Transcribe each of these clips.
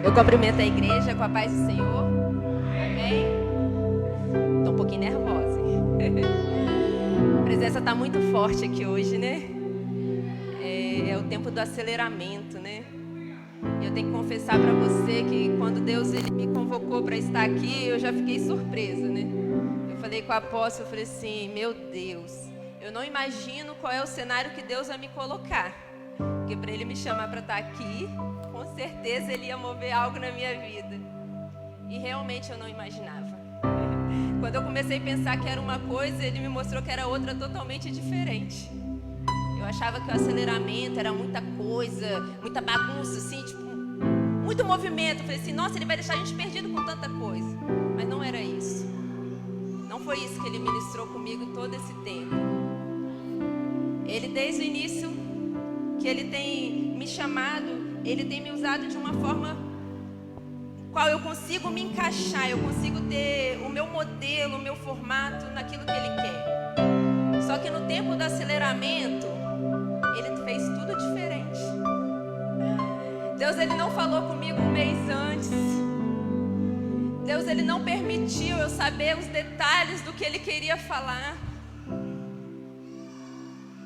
Eu cumprimento a igreja com a paz do Senhor. Amém? Estou um pouquinho nervosa. A presença está muito forte aqui hoje, né? É o tempo do aceleramento, né? Eu tenho que confessar para você que quando Deus ele me convocou para estar aqui, eu já fiquei surpresa, né? Eu falei com o apóstolo, eu falei assim, meu Deus, eu não imagino qual é o cenário que Deus vai me colocar. Porque para ele me chamar para estar aqui, com certeza ele ia mover algo na minha vida. E realmente eu não imaginava. Quando eu comecei a pensar que era uma coisa, ele me mostrou que era outra totalmente diferente. Eu achava que o aceleramento era muita coisa, muita bagunça, assim, tipo, muito movimento. Eu falei assim, nossa, ele vai deixar a gente perdido com tanta coisa. Mas não era isso. Não foi isso que ele ministrou comigo todo esse tempo. Ele, desde o início que ele tem me chamado, ele tem me usado de uma forma qual eu consigo me encaixar, eu consigo ter o meu modelo, o meu formato naquilo que ele quer. Só que no tempo do aceleramento, ele fez tudo diferente. Deus, ele não falou comigo um mês antes. Deus, ele não permitiu eu saber os detalhes do que ele queria falar.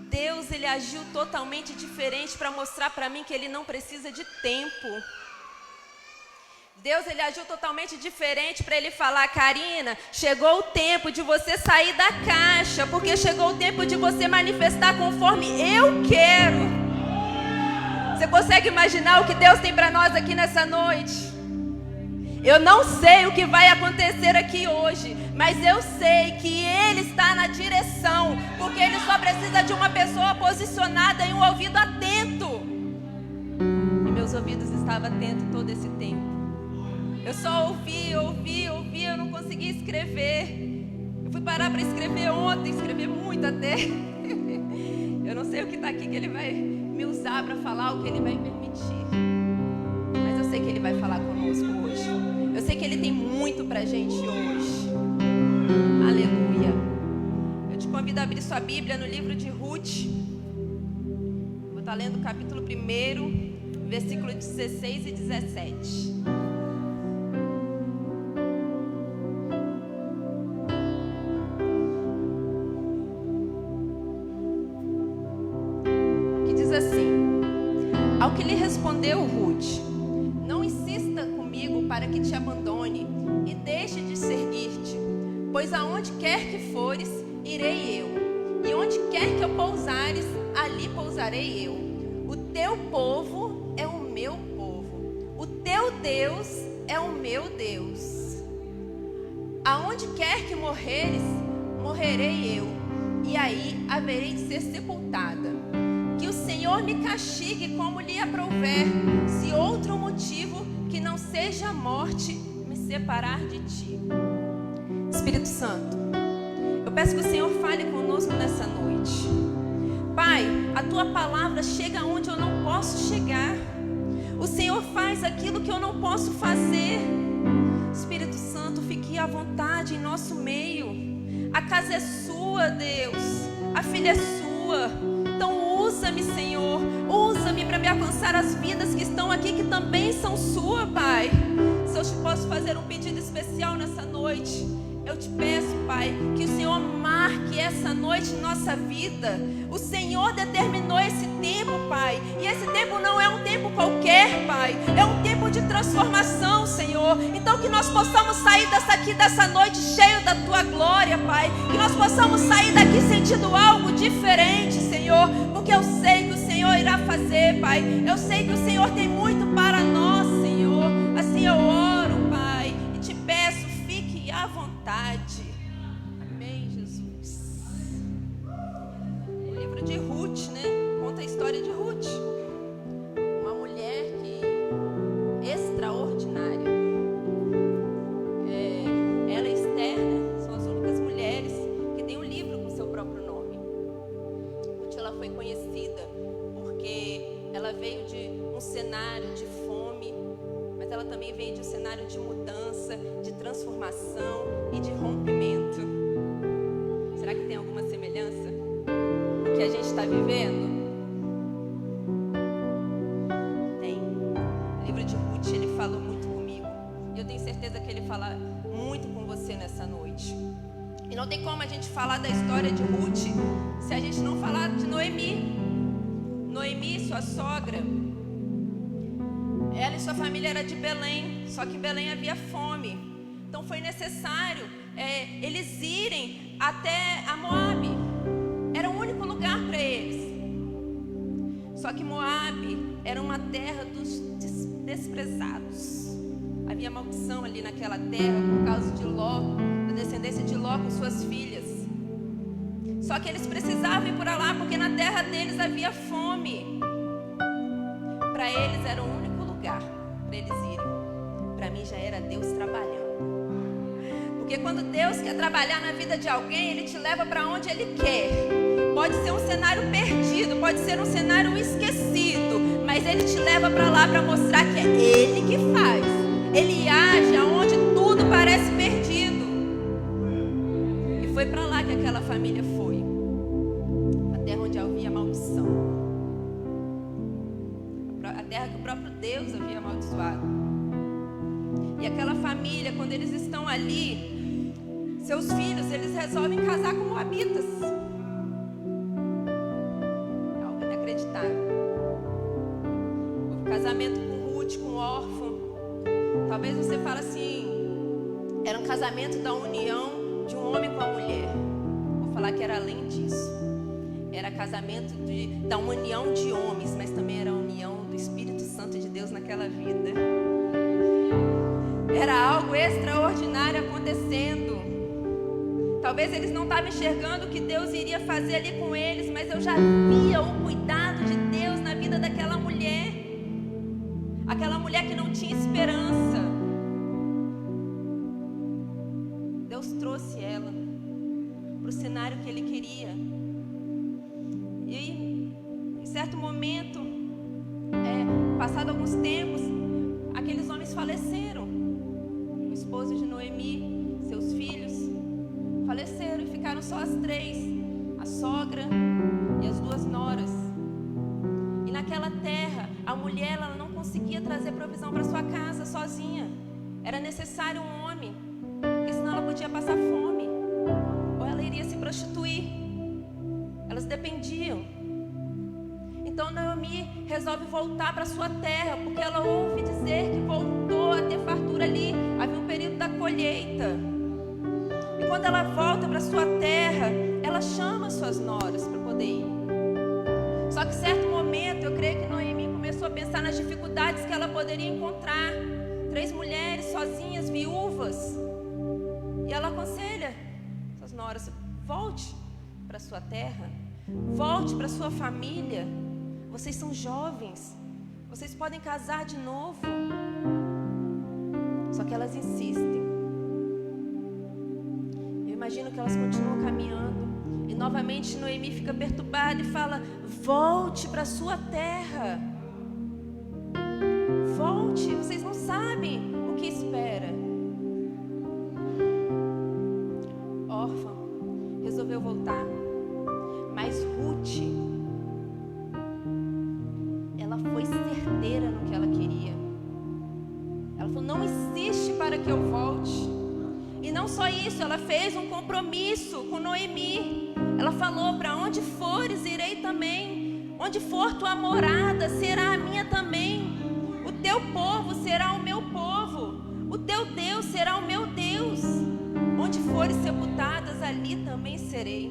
Deus, ele agiu totalmente diferente para mostrar para mim que ele não precisa de tempo. Deus, ele agiu totalmente diferente para ele falar, Karina, chegou o tempo de você sair da caixa, porque chegou o tempo de você manifestar conforme eu quero. Você consegue imaginar o que Deus tem para nós aqui nessa noite? Eu não sei o que vai acontecer aqui hoje, mas eu sei que Ele está na direção, porque Ele só precisa de uma pessoa posicionada e um ouvido atento. E meus ouvidos estavam atentos todo esse tempo. Eu só ouvi, eu não conseguia escrever. Eu fui parar para escrever ontem, escrever muito até. Eu não sei o que está aqui que Ele vai me usar para falar, o que Ele vai me permitir. Mas eu sei que Ele vai falar conosco hoje. Eu sei que Ele tem muito pra gente hoje. Aleluia. Eu te convido a abrir sua Bíblia no livro de Ruth. Vou estar lendo o capítulo 1, versículo 16 e 17. Que diz assim: Ao que lhe respondeu Ruth: Não insista comigo para que te abandone e deixe de seguir-te, pois aonde quer que fores, irei eu, e onde quer que eu pousares, ali pousarei eu. O teu povo é o meu povo, o teu Deus é o meu Deus. Aonde quer que morreres, morrerei eu, e aí haverei de ser sepultada. Que o Senhor me castigue como lhe aprouver, se outro motivo que não seja a morte me separar de ti. Espírito Santo, eu peço que o Senhor fale conosco nessa noite. Pai, a tua palavra chega onde eu não posso chegar. O Senhor faz aquilo que eu não posso fazer. Espírito Santo, fique à vontade em nosso meio. A casa é sua, Deus. A filha é sua. Então usa-me, Senhor. Usa-me para me alcançar as vidas que estão aqui, que também são suas, Pai. Se eu te posso fazer um pedido especial nessa noite, eu te peço, Pai, que o Senhor marque essa noite em nossa vida. O Senhor determinou esse tempo, Pai. E esse tempo não é um tempo qualquer, Pai. É um tempo de transformação, Senhor. Então que nós possamos sair dessa noite cheio da Tua glória, Pai. Que nós possamos sair daqui sentindo algo diferente, Senhor. Porque eu sei que o Senhor irá fazer, Pai. Eu sei que o Senhor tem muito para nós, Senhor. Assim eu oro, Pai, e te peço, fique à vontade. Amém, Jesus. O livro de Ruth, né? Conta a história de Ruth. Uma mulher que extraordinária. Ela e Esther, né? São as únicas mulheres que têm um livro com seu próprio nome. Ruth, ela foi conhecida porque ela veio de um cenário de fome, mas ela também veio de um cenário de mudança, de transformação e de rompimento. Será que tem alguma semelhança com o que a gente está vivendo? Tem. O livro de Ruth, ele falou muito comigo. E eu tenho certeza que Ele fala muito com você nessa noite. E não tem como a gente falar da história de Ruth se a gente não falar de Noemi. Noemi, sua sogra, ela e sua família era de Belém, só que em Belém havia fome. Então foi necessário eles irem até a Moabe. Era o único lugar para eles. Só que Moabe era uma terra dos desprezados. Havia maldição ali naquela terra por causa de Ló, da descendência de Ló com suas filhas. Só que eles precisavam ir por lá porque na terra deles havia fome. Para eles era o único lugar para eles irem. Para mim já era Deus trabalhando. Porque quando Deus quer trabalhar na vida de alguém, Ele te leva para onde Ele quer. Pode ser um cenário perdido, pode ser um cenário esquecido, mas Ele te leva para lá para mostrar que é Ele que faz. Ele age aonde tudo parece perdido. E foi para lá que aquela família foi. A terra onde havia maldição. A terra que o próprio Deus havia amaldiçoado. E aquela família, quando eles estão ali, seus filhos, eles resolvem casar com moabitas. É algo inacreditável. Houve casamento com Ruth, com órfão. Talvez você fale assim, era um casamento da união de um homem com a mulher. Vou falar que era além disso. Era casamento da união de homens, mas também era a união do Espírito Santo de Deus naquela vida. Era algo extraordinário acontecendo. Talvez eles não estavam enxergando o que Deus iria fazer ali com eles, mas eu já via o cuidado de Deus na vida daquela mulher. Aquela mulher que não tinha esperança. Deus trouxe ela para o cenário que Ele queria. E em certo momento, passado alguns tempos, aqueles homens faleceram. O esposo de Noemi, seus filhos, faleceram e ficaram só as três, a sogra e as duas noras. E naquela terra, a mulher ela não conseguia trazer provisão para sua casa sozinha. Era necessário um homem, porque senão ela podia passar fome, ou ela iria se prostituir. Elas dependiam. Então Noemi resolve voltar para sua terra, porque ela ouve dizer que voltou a ter fartura ali. Havia um período da colheita. E quando ela volta para sua terra, ela chama suas noras para poder ir. Só que em certo momento, eu creio que Noemi começou a pensar nas dificuldades que ela poderia encontrar. 3 mulheres sozinhas, viúvas. E ela aconselha suas noras, volte para sua terra, volte para sua família. Vocês são jovens, vocês podem casar de novo. Só que elas insistem. Eu imagino que elas continuam caminhando. E novamente Noemi fica perturbada e fala: volte para sua terra. Volte, vocês não sabem o que espera. Órfã resolveu voltar. Mas Ruth, ela foi certeira no que ela queria. Ela falou: não insiste para que eu volte. E não só isso, ela fez um compromisso com Noemi. Ela falou: para onde fores, irei também. Onde for tua morada, será a minha também. O teu povo será o meu povo. O teu Deus será o meu Deus. Onde fores sepultadas, ali também serei.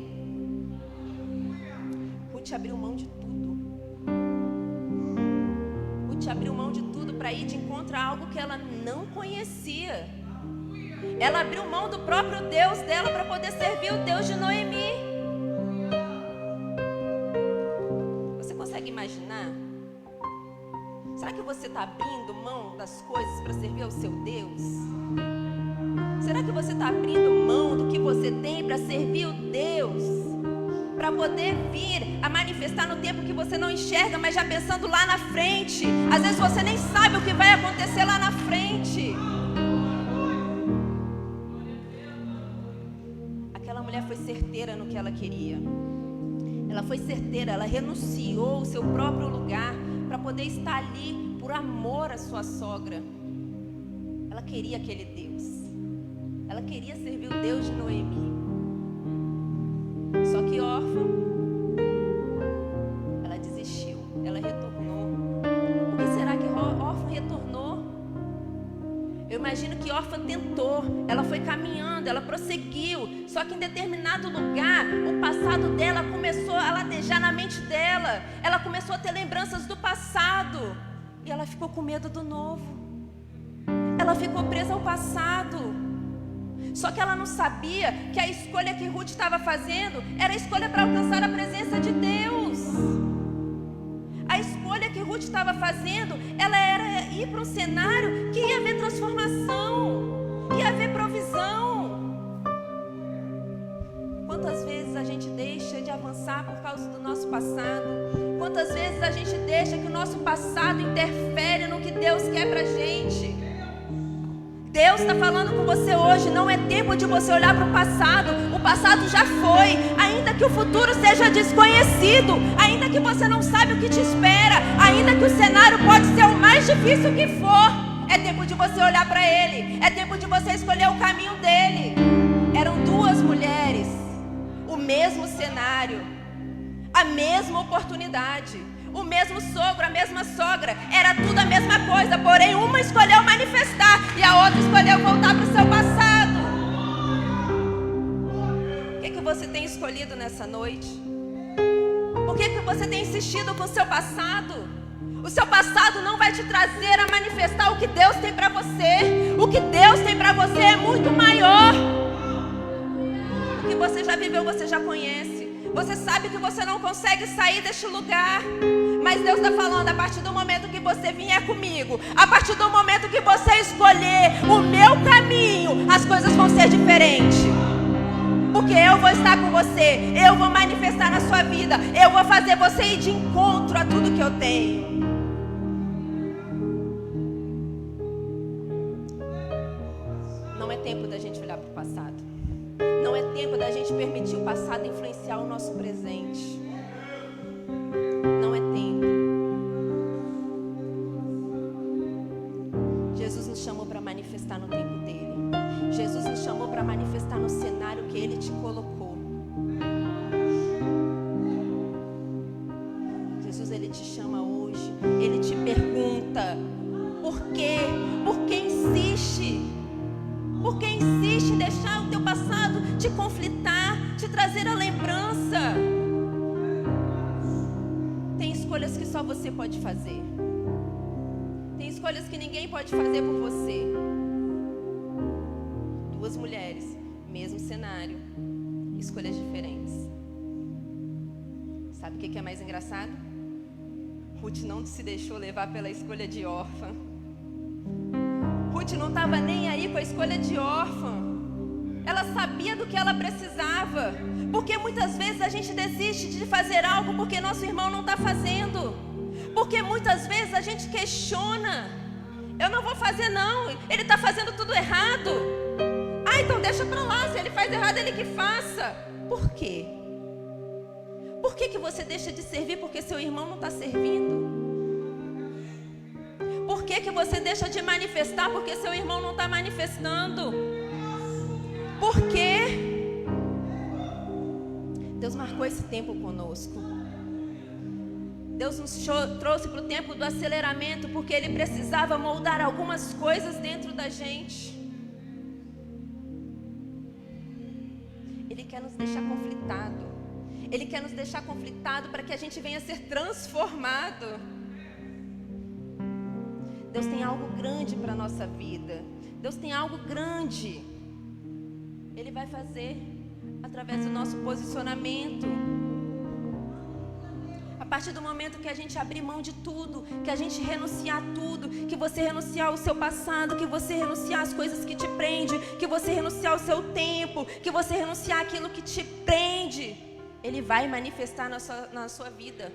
Ruth abriu mão de tudo. Ruth abriu mão de tudo para ir de encontro a algo que ela não conhecia. Ela abriu mão do próprio Deus dela para poder servir o Deus de Noemi. Você consegue imaginar? Será que você está abrindo mão das coisas para servir ao seu Deus? Será que você está abrindo mão do que você tem para servir o Deus? Para poder vir a manifestar no tempo que você não enxerga, mas já pensando lá na frente. Às vezes você nem sabe o que vai acontecer lá na frente. Aquela mulher foi certeira no que ela queria. Ela foi certeira, ela renunciou ao seu próprio lugar para poder estar ali por amor à sua sogra. ela queria aquele Deus. Ela queria servir o Deus de Noemi. Só que órfã, ela desistiu, ela retornou. Por que será que órfã retornou? Eu imagino que órfã tentou, ela foi caminhando, ela prosseguiu. Só que em determinado lugar, o passado dela começou a latejar na mente dela. Ela começou a ter lembranças do passado. E ela ficou com medo do novo. Ela ficou presa ao passado. Só que ela não sabia que a escolha que Ruth estava fazendo era a escolha para alcançar a presença de Deus. A escolha que Ruth estava fazendo, ela era ir para um cenário que ia haver transformação, ia haver provisão. Quantas vezes a gente deixa de avançar por causa do nosso passado? Quantas vezes a gente deixa que o nosso passado interfere no que Deus quer para a gente? Deus está falando com você hoje. Não é tempo de você olhar para o passado. O passado já foi. Ainda que o futuro seja desconhecido, ainda que você não sabe o que te espera, ainda que o cenário pode ser o mais difícil que for, é tempo de você olhar para Ele. É tempo de você escolher o caminho dele. Eram duas mulheres, o mesmo cenário, a mesma oportunidade, o mesmo sogro, a mesma sogra, era tudo a mesma coisa, porém uma escolheu manifestar e a outra escolheu voltar para o seu passado. O que você tem escolhido nessa noite? Por que você tem insistido com o seu passado? O seu passado não vai te trazer a manifestar o que Deus tem para você. O que Deus tem para você é muito maior. O que você já viveu, você já conhece. Você sabe que você não consegue sair deste lugar. Mas Deus está falando, a partir do momento que você vier comigo, a partir do momento que você escolher o meu caminho, as coisas vão ser diferentes. Porque eu vou estar com você, eu vou manifestar na sua vida, eu vou fazer você ir de encontro a tudo que eu tenho. Não é tempo da gente olhar para o passado. Não é tempo da gente permitir o passado influenciar o nosso presente. Não é tempo. Jesus nos chamou para manifestar no tempo dele. Jesus nos chamou para manifestar no cenário que ele te colocou. Jesus, ele te chama hoje. Ele te pergunta: por quê? Por que insiste? Por que insiste em deixar o teu passado te conflitar, te trazer a lembrança? Tem escolhas que só você pode fazer. Tem escolhas que ninguém pode fazer por você. Duas mulheres, mesmo cenário, escolhas diferentes. Sabe o que é mais engraçado? Ruth não se deixou levar pela escolha de órfã. Ruth não estava nem aí com a escolha de órfã. Ela sabia do que ela precisava. Porque muitas vezes a gente desiste de fazer algo porque nosso irmão não está fazendo. Porque muitas vezes a gente questiona: eu não vou fazer não, ele está fazendo tudo errado. Ah, então deixa para lá, se ele faz errado ele que faça. Por quê? Por que você deixa de servir porque seu irmão não está servindo? Por que você deixa de manifestar porque seu irmão não está manifestando? Por quê? Deus marcou esse tempo conosco. Deus nos trouxe para o tempo do aceleramento porque Ele precisava moldar algumas coisas dentro da gente. Ele quer nos deixar conflitado. Ele quer nos deixar conflitado para que a gente venha a ser transformado. Deus tem algo grande para a nossa vida. Deus tem algo grande. Ele vai fazer através do nosso posicionamento. A partir do momento que a gente abrir mão de tudo, que a gente renunciar tudo, que você renunciar ao seu passado, que você renunciar às coisas que te prendem, que você renunciar ao seu tempo, que você renunciar àquilo que te prende, Ele vai manifestar na sua vida.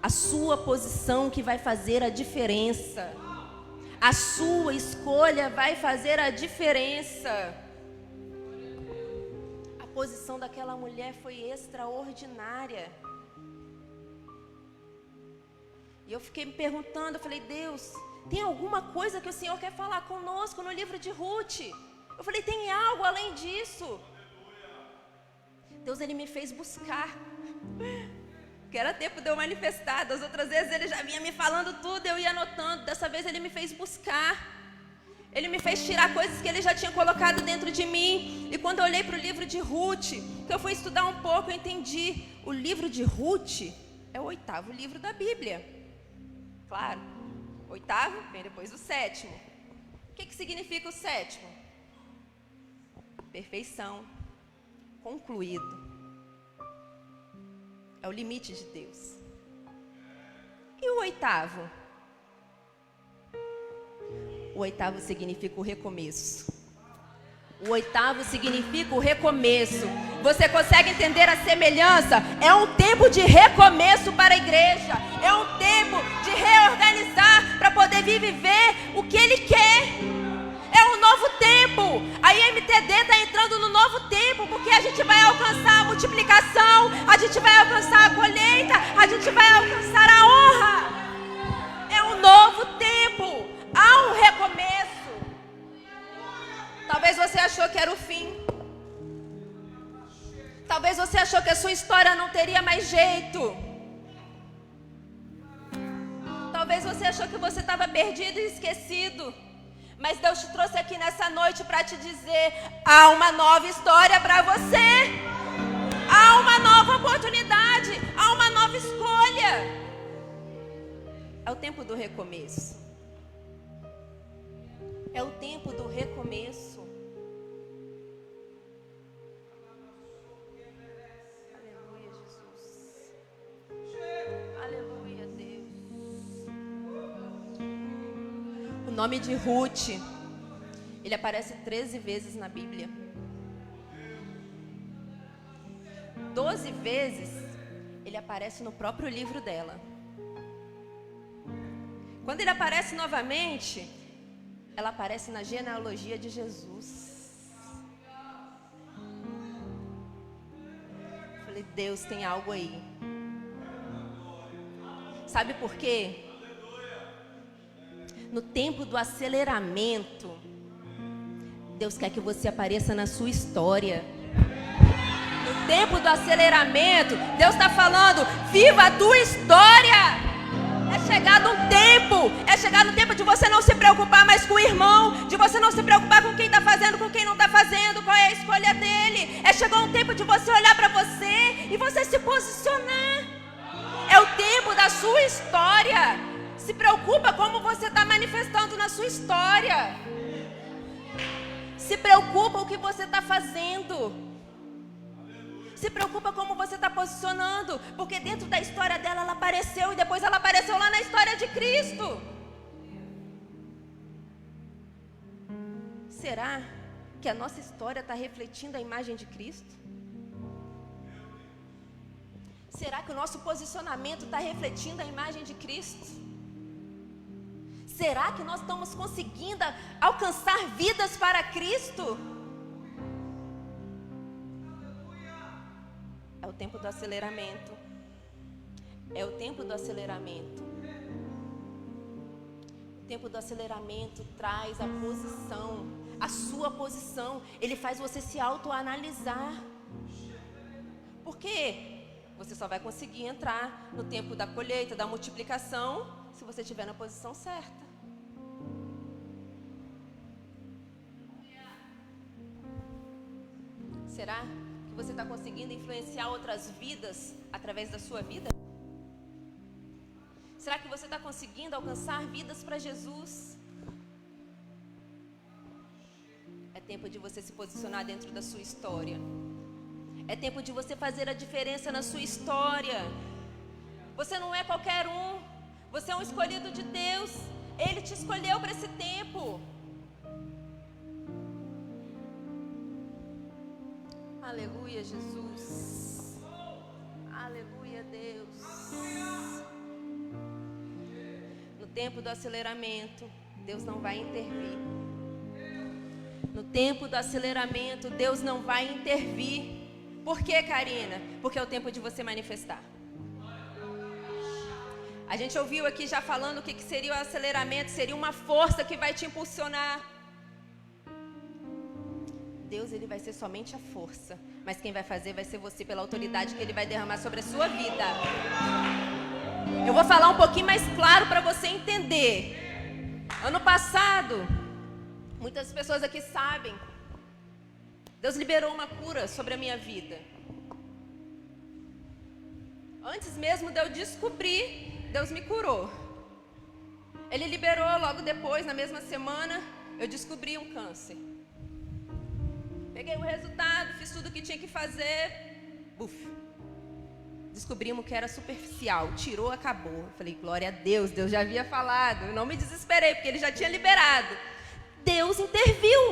A sua posição que vai fazer a diferença. A sua escolha vai fazer a diferença. A posição daquela mulher foi extraordinária. E eu fiquei me perguntando, eu falei: Deus, tem alguma coisa que o Senhor quer falar conosco no livro de Ruth. Eu falei, tem algo além disso. Deus, Ele me fez buscar. Que era tempo de eu manifestar. Das outras vezes Ele já vinha me falando tudo, eu ia anotando. Dessa vez Ele me fez buscar. Ele me fez tirar coisas que Ele já tinha colocado dentro de mim. E quando eu olhei para o livro de Ruth, que eu fui estudar um pouco, eu entendi. O livro de Ruth é o 8º livro da Bíblia. Claro, 8º vem depois do 7º. O que significa o 7º? Perfeição. Concluído. É o limite de Deus. E o 8º? O 8º significa o recomeço. O 8º significa o recomeço. Você consegue entender a semelhança? É um tempo de recomeço para a igreja. É um tempo de reorganizar para poder viver o que Ele quer. É um novo tempo. A IMTD está entrando no novo tempo, porque a gente vai alcançar a multiplicação, a gente vai alcançar a colheita, a gente vai alcançar a honra. É um novo tempo. Há um recomeço. Talvez você achou que era o fim. Talvez você achou que a sua história não teria mais jeito. Talvez você achou que você estava perdido e esquecido. Mas Deus te trouxe aqui nessa noite para te dizer: há uma nova história para você. Há uma nova oportunidade. Há uma nova escolha. É o tempo do recomeço. É o tempo do recomeço. Aleluia, Jesus. Aleluia, Deus. O nome de Ruth, ele aparece 13 vezes na Bíblia. 12 vezes ele aparece no próprio livro dela. Quando ele aparece novamente, ela aparece na genealogia de Jesus. Falei, Deus, tem algo aí. Sabe por quê? No tempo do aceleramento, Deus quer que você apareça na sua história. No tempo do aceleramento, Deus está falando, viva a tua história. É chegado um tempo de você não se preocupar mais com o irmão, de você não se preocupar com quem está fazendo, com quem não está fazendo, qual é a escolha dele. Chegou um tempo de você olhar para você e você se posicionar. É o tempo da sua história. Se preocupa como você está manifestando na sua história. Se preocupa o que você está fazendo. Se preocupa como você está posicionando. Porque dentro da história dela, ela apareceu. E depois ela apareceu lá na história de Cristo. Será que a nossa história está refletindo a imagem de Cristo? Será que o nosso posicionamento está refletindo a imagem de Cristo? Será que nós estamos conseguindo alcançar vidas para Cristo? É o tempo do aceleramento. É o tempo do aceleramento. O tempo do aceleramento traz a posição, a sua posição. Ele faz você se autoanalisar. Por quê? Você só vai conseguir entrar no tempo da colheita, da multiplicação, se você estiver na posição certa. Será que você está conseguindo influenciar outras vidas através da sua vida? Será que você está conseguindo alcançar vidas para Jesus? É tempo de você se posicionar dentro da sua história. É tempo de você fazer a diferença na sua história. Você não é qualquer um. Você é um escolhido de Deus. Ele te escolheu para esse tempo. Aleluia, Jesus. Aleluia, Deus. No tempo do aceleramento, Deus não vai intervir. No tempo do aceleramento, Deus não vai intervir. Por quê, Karina? Porque é o tempo de você manifestar. A gente ouviu aqui já falando o que seria o aceleramento, seria uma força que vai te impulsionar. Deus, ele vai ser somente a força, mas quem vai fazer vai ser você, pela autoridade que ele vai derramar sobre a sua vida. Eu vou falar um pouquinho mais claro para você entender. Ano passado, muitas pessoas aqui sabem, Deus liberou uma cura sobre a minha vida. Antes mesmo de eu descobrir, Deus me curou. Ele liberou logo depois, na mesma semana, eu descobri um câncer. Peguei o resultado, fiz tudo o que tinha que fazer. Buf. Descobrimos que era superficial. Tirou, acabou. Eu falei, glória a Deus, Deus já havia falado. Eu não me desesperei, porque ele já tinha liberado. Deus interviu.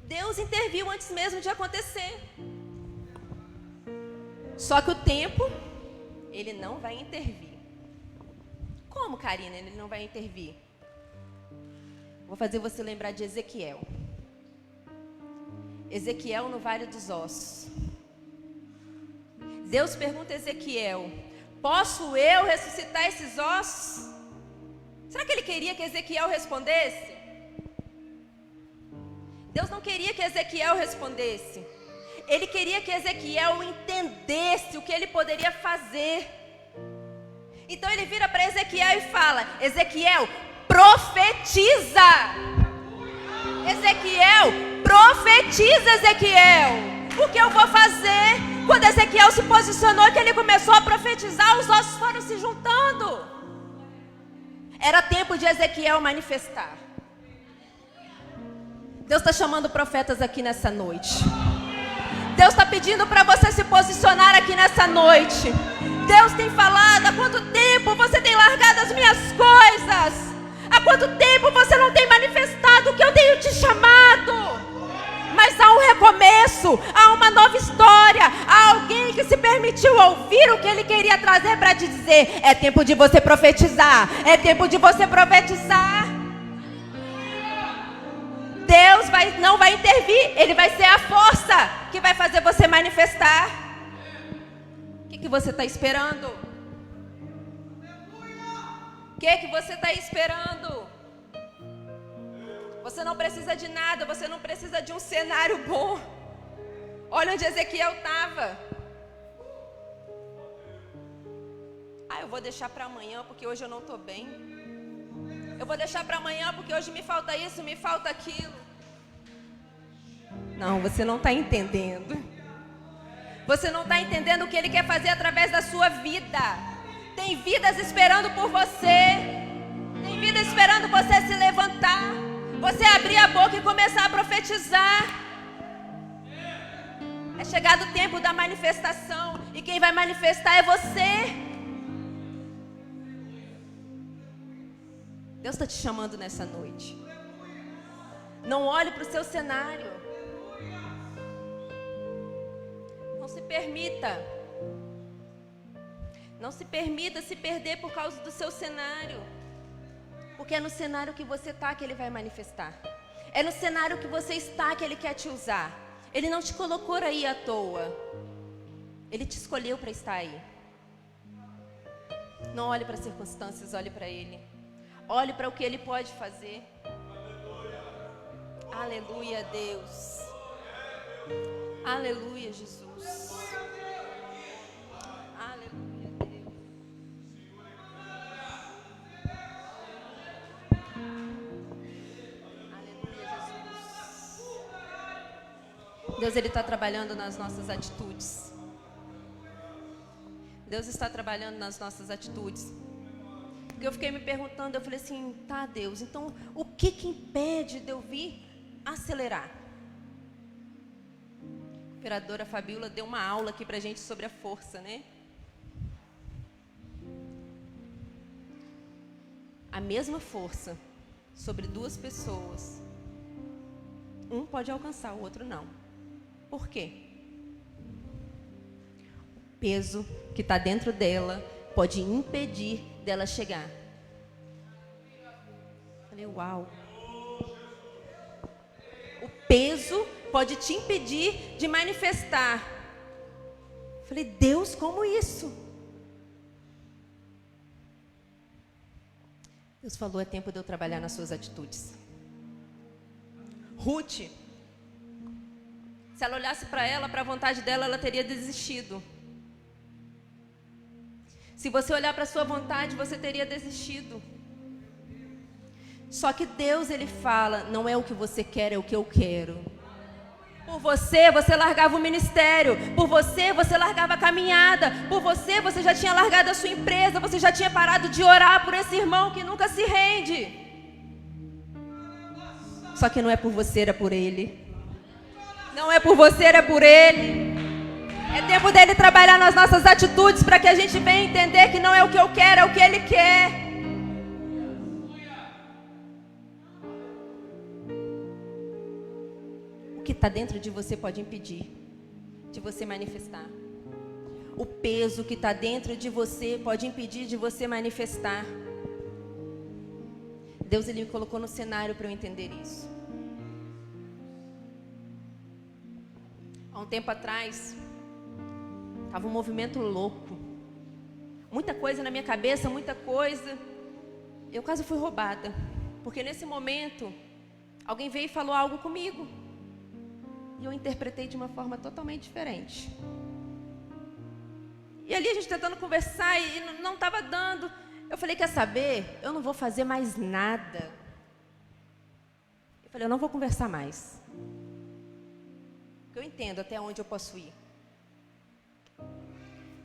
Deus interviu antes mesmo de acontecer. Só que o tempo, ele não vai intervir. Como, Karina, ele não vai intervir? Vou fazer você lembrar de Ezequiel. Ezequiel no Vale dos Ossos. Deus pergunta a Ezequiel, posso eu ressuscitar esses ossos? Será que ele queria que Ezequiel respondesse? Deus não queria que Ezequiel respondesse. Ele queria que Ezequiel entendesse o que ele poderia fazer. Então ele vira para Ezequiel e fala, Ezequiel, profetiza. Ezequiel, profetiza, Ezequiel. O que eu vou fazer? Quando Ezequiel se posicionou, que ele começou a profetizar, os ossos foram se juntando. Era tempo de Ezequiel manifestar. Deus está chamando profetas aqui nessa noite. Deus está pedindo para você se posicionar aqui nessa noite. Deus tem falado, há quanto tempo você tem largado as minhas coisas? Há quanto tempo você não tem manifestado o que eu tenho te chamado? Mas há um recomeço, há uma nova história, há alguém que se permitiu ouvir o que ele queria trazer para te dizer. É tempo de você profetizar, é tempo de você profetizar. Deus não vai intervir, ele vai ser a força que vai fazer você manifestar. O que você está esperando? O que você está esperando? Você não precisa de nada, você não precisa de um cenário bom. Olha onde Ezequiel estava. Eu vou deixar para amanhã porque hoje eu não estou bem. Eu vou deixar para amanhã porque hoje me falta isso, me falta aquilo. Não, você não está entendendo. Você não está entendendo o que ele quer fazer através da sua vida. Tem vidas esperando por você. Tem vidas esperando você se levantar. Você abrir a boca e começar a profetizar. É chegado o tempo da manifestação. E quem vai manifestar é você. Deus está te chamando nessa noite. Não olhe para o seu cenário. Não se permita. Não se permita se perder por causa do seu cenário. Porque é no cenário que você está que ele vai manifestar. É no cenário que você está que ele quer te usar. Ele não te colocou aí à toa. Ele te escolheu para estar aí. Não olhe para as circunstâncias, olhe para ele. Olhe para o que ele pode fazer. Aleluia, Deus. Aleluia, Jesus. Aleluia, Deus. Aleluia, Jesus. Deus, ele está trabalhando nas nossas atitudes. Deus está trabalhando nas nossas atitudes. Porque eu fiquei me perguntando, eu falei assim, tá, Deus, então o que impede de eu vir acelerar? A operadora Fabiola deu uma aula aqui pra gente sobre a força, né? A mesma força sobre duas pessoas. Um pode alcançar, o outro não. Por quê? O peso que está dentro dela pode impedir dela chegar. Falei, uau. O peso pode te impedir de manifestar. Falei, Deus, como isso? Deus falou, é tempo de eu trabalhar nas suas atitudes. Ruth, se ela olhasse para ela, para a vontade dela, ela teria desistido. Se você olhar para a sua vontade, você teria desistido. Só que Deus, Ele fala, não é o que você quer, é o que eu quero. Por você, você largava o ministério. Por você, você largava a caminhada. Por você, você já tinha largado a sua empresa. Você já tinha parado de orar por esse irmão que nunca se rende. Só que não é por você, era por Ele. Não é por você, era por Ele. É tempo dele trabalhar nas nossas atitudes para que a gente venha entender que não é o que eu quero, é o que Ele quer. O que está dentro de você pode impedir de você manifestar. O peso que está dentro de você pode impedir de você manifestar. Deus, Ele me colocou no cenário para eu entender isso. Há um tempo atrás, estava um movimento louco. Muita coisa na minha cabeça, muita coisa. Eu quase fui roubada. Porque nesse momento, alguém veio e falou algo comigo. E eu interpretei de uma forma totalmente diferente. E ali a gente tentando conversar e não estava dando. Eu falei, quer saber? Eu não vou fazer mais nada. Eu falei, eu não vou conversar mais. Porque eu entendo até onde eu posso ir.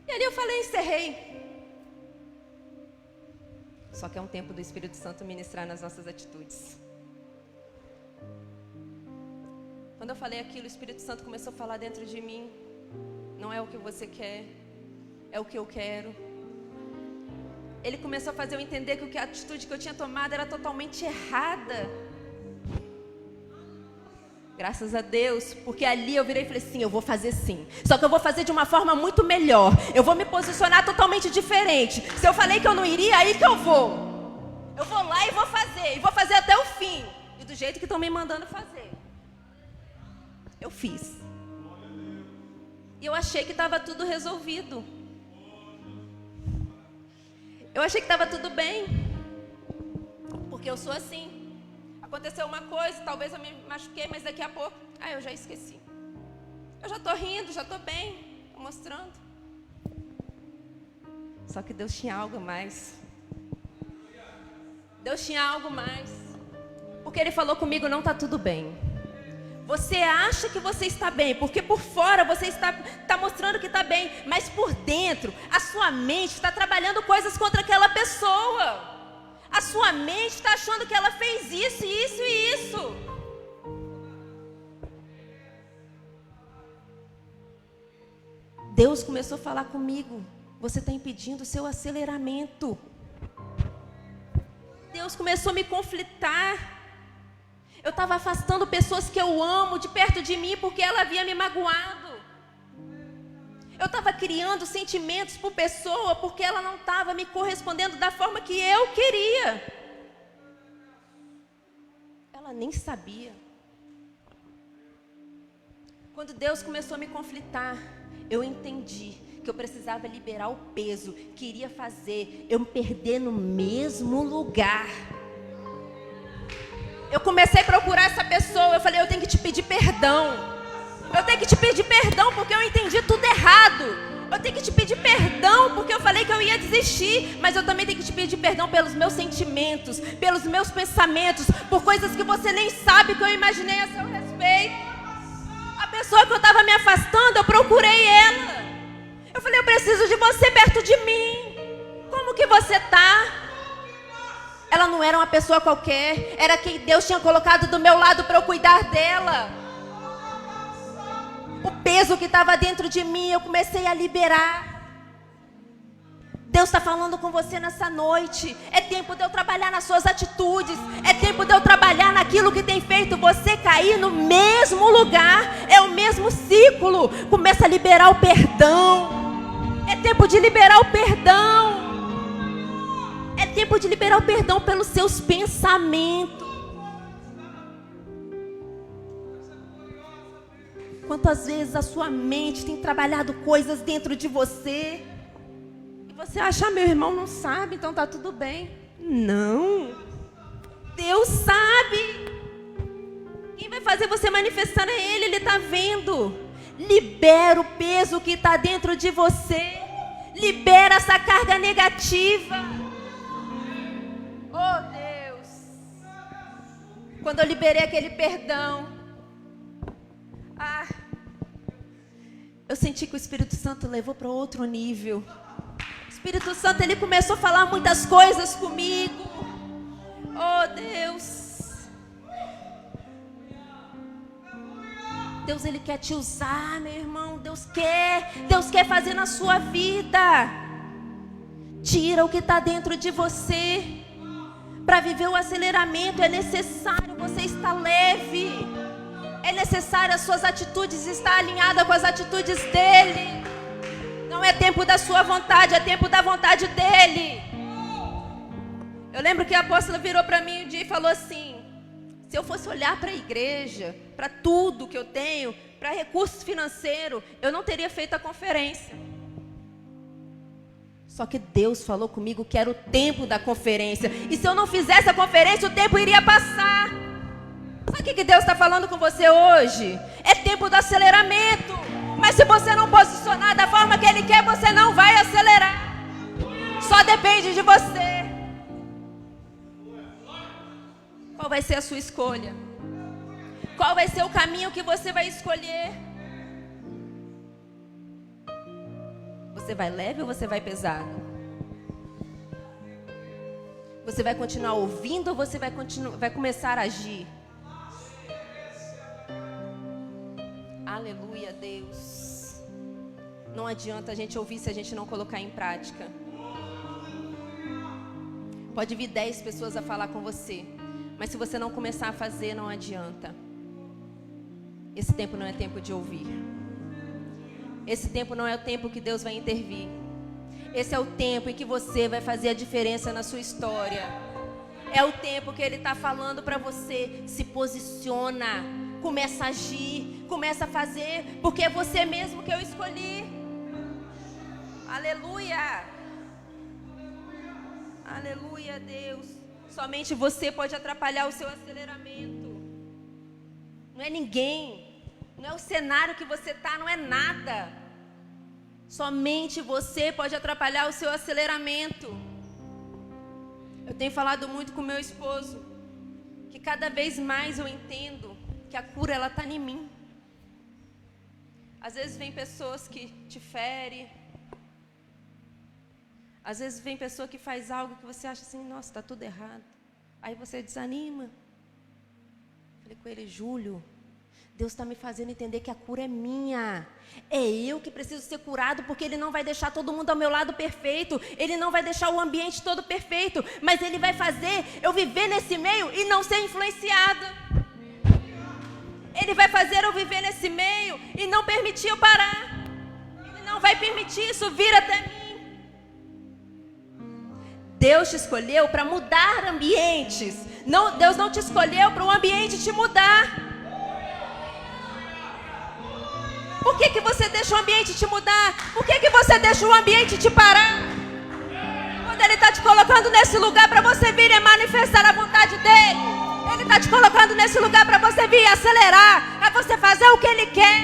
E ali eu falei, encerrei. Só que é um tempo do Espírito Santo ministrar nas nossas atitudes. Quando eu falei aquilo, o Espírito Santo começou a falar dentro de mim. Não é o que você quer, é o que eu quero. Ele começou a fazer eu entender que a atitude que eu tinha tomado era totalmente errada. Graças a Deus, porque ali eu virei e falei assim, eu vou fazer sim. Só que eu vou fazer de uma forma muito melhor. Eu vou me posicionar totalmente diferente. Se eu falei que eu não iria, aí que eu vou. Eu vou lá e vou fazer. E vou fazer até o fim. E do jeito que estão me mandando fazer. Eu fiz. E eu achei que estava tudo resolvido. Eu achei que estava tudo bem. Porque eu sou assim. Aconteceu uma coisa, talvez eu me machuquei, mas daqui a pouco, eu já esqueci. Eu já estou rindo, já estou bem, estou mostrando. Só que Deus tinha algo mais. Deus tinha algo mais. Porque Ele falou comigo, não está tudo bem. Você acha que você está bem, porque por fora você está mostrando que está bem, mas por dentro, a sua mente está trabalhando coisas contra aquela pessoa. A sua mente está achando que ela fez isso, isso e isso. Deus começou a falar comigo. Você está impedindo o seu aceleramento. Deus começou a me conflitar. Eu estava afastando pessoas que eu amo de perto de mim porque ela havia me magoado. Eu estava criando sentimentos por pessoa porque ela não estava me correspondendo da forma que eu queria. Ela nem sabia. Quando Deus começou a me conflitar, eu entendi que eu precisava liberar o peso que iria fazer eu me perder no mesmo lugar. Eu comecei a procurar essa pessoa, eu falei, eu tenho que te pedir perdão. Eu tenho que te pedir perdão porque eu entendi tudo errado. Eu tenho que te pedir perdão porque eu falei que eu ia desistir. Mas eu também tenho que te pedir perdão pelos meus sentimentos, pelos meus pensamentos, por coisas que você nem sabe que eu imaginei a seu respeito. A pessoa que eu estava me afastando, eu procurei ela. Eu falei, eu preciso de você perto de mim. Como que você está? Ela não era uma pessoa qualquer. Era quem Deus tinha colocado do meu lado para eu cuidar dela. O peso que estava dentro de mim, eu comecei a liberar. Deus está falando com você nessa noite. É tempo de eu trabalhar nas suas atitudes. É tempo de eu trabalhar naquilo que tem feito você cair no mesmo lugar. É o mesmo ciclo. Começa a liberar o perdão. É tempo de liberar o perdão. É tempo de liberar o perdão pelos seus pensamentos. Quantas vezes a sua mente tem trabalhado coisas dentro de você e você acha, meu irmão não sabe, então tá tudo bem. Não. sabe. Quem vai fazer você manifestar é Ele, Ele está vendo. Libera o peso que está dentro de você. Libera essa carga negativa. Oh Deus. Quando eu liberei aquele perdão, eu senti que o Espírito Santo levou para outro nível. O Espírito Santo, Ele começou a falar muitas coisas comigo. Oh Deus. Deus, Ele quer te usar, meu irmão. Deus quer fazer na sua vida. Tira o que está dentro de você. Para viver o aceleramento é necessário você estar leve. É necessário as suas atitudes estar alinhadas com as atitudes dEle. Não é tempo da sua vontade, é tempo da vontade dEle. Eu lembro que a apóstola virou para mim um dia e falou assim: se eu fosse olhar para a igreja, para tudo que eu tenho, para recursos financeiros, eu não teria feito a conferência. Só que Deus falou comigo que era o tempo da conferência. E se eu não fizesse a conferência, o tempo iria passar. Sabe o que Deus está falando com você hoje? É tempo do aceleramento. Mas se você não posicionar da forma que Ele quer, você não vai acelerar. Só depende de você. Qual vai ser a sua escolha? Qual vai ser o caminho que você vai escolher? Você vai leve ou você vai pesado? Você vai continuar ouvindo ou você vai começar a agir? Aleluia, Deus. Não adianta a gente ouvir se a gente não colocar em prática. Pode vir 10 pessoas a falar com você, mas se você não começar a fazer, não adianta. Esse tempo não é tempo de ouvir. Esse tempo não é o tempo que Deus vai intervir. Esse é o tempo em que você vai fazer a diferença na sua história. É o tempo que Ele está falando para você. Se posiciona, começa a agir, começa a fazer, porque é você mesmo que eu escolhi. Aleluia. Aleluia, Deus. Somente você pode atrapalhar o seu aceleramento. Não é ninguém. Não é o cenário que você está, não é nada. Somente você pode atrapalhar o seu aceleramento. Eu tenho falado muito com meu esposo, que cada vez mais eu entendo que a cura, ela está em mim. Às vezes vem pessoas que te ferem. Às vezes vem pessoa que faz algo que você acha assim, nossa, está tudo errado. Aí você desanima. Falei com ele: Júlio, Deus está me fazendo entender que a cura é minha. É eu que preciso ser curado, porque Ele não vai deixar todo mundo ao meu lado perfeito. Ele não vai deixar o ambiente todo perfeito. Mas Ele vai fazer eu viver nesse meio e não ser influenciada. Ele vai fazer eu viver nesse meio e não permitir eu parar. Ele não vai permitir isso vir até mim. Deus te escolheu para mudar ambientes. Não, Deus não te escolheu para um ambiente te mudar. Por que você deixa o ambiente te mudar? Por que você deixa o ambiente te parar? Quando Ele está te colocando nesse lugar para você vir e manifestar a vontade dEle. Ele está te colocando nesse lugar para você vir e acelerar, para você fazer o que Ele quer.